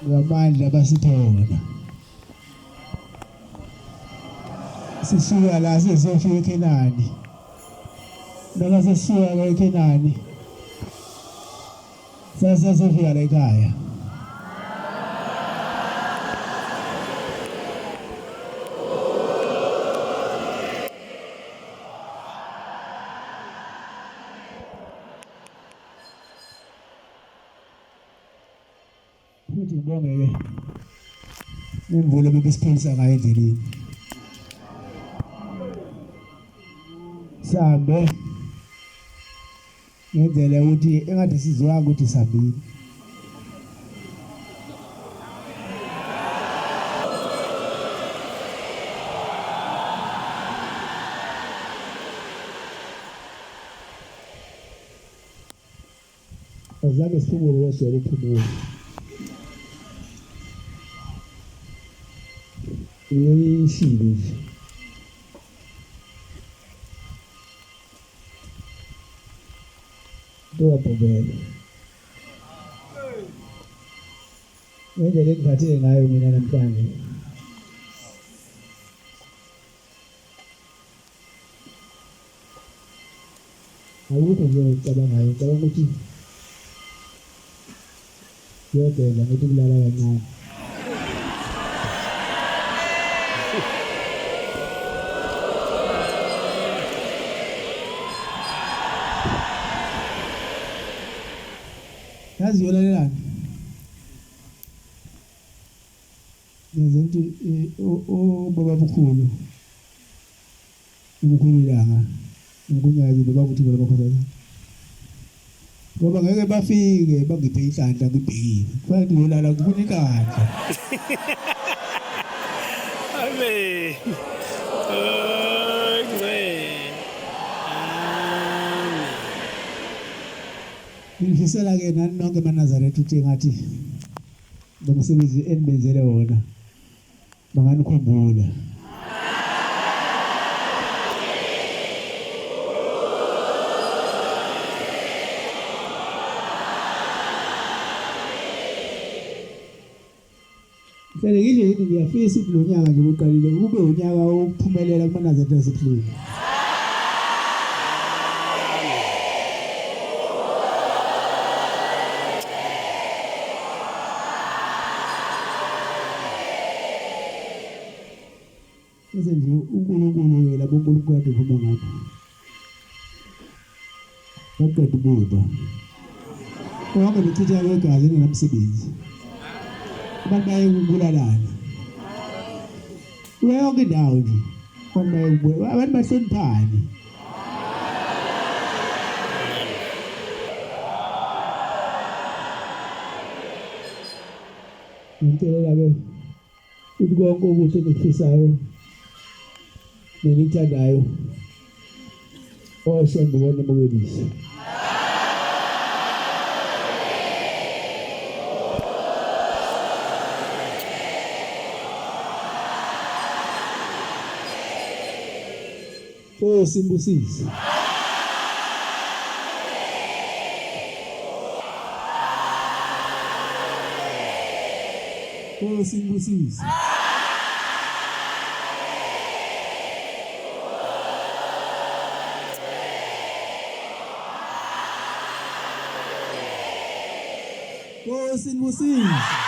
ngamandla basithona sisuka la sesofika eKhenani noma sesisuka eKhenani sasofika la ekhaya futhi ngibonge-ke nemvulo bebesiphilisa ngayo endleleni sambe ngendlela ukuthi engathi sizwanga ukuthi sambile azange siphumule weswele uphumule uyishilo nje Dobobele ngendlela engithatheke ngayo mina namhlanje awukho nje ucabangayo ngicabanga ukuthi yodwa ukuthi kulala kancane yazi yolalelani ngezinto baba bukhulu umkhululanga umkunyazi baba kuthi baba khona ngoba ngeke bafike bangiphe inhlanhla ngibhekile kufanele ngolala kunikandla amen ngifisela ke nani nonke eManazaretha uthi ngathi ngomsebenzi enibenzele wona banganikhumbula Sele ngisho ukuthi ngiyafisa ukuthi lo nyaka nje uqalile kube unyaka ophumelela kuManazaretha esiphilile Ese nje uNkulunkulu yena bonkulunkulu kade kuba ngapha. Baqeda ukuba. Konke bechitha kwegazi nenamsebenzi. Abantu baye ukubulalana. Uyonke indawo nje. Abantu bahloniphani. Ngicela ke ukuthi konke ukuthi nikufisayo nenithandayo oshembe wena mokwelisa simbusise simbusise simbusise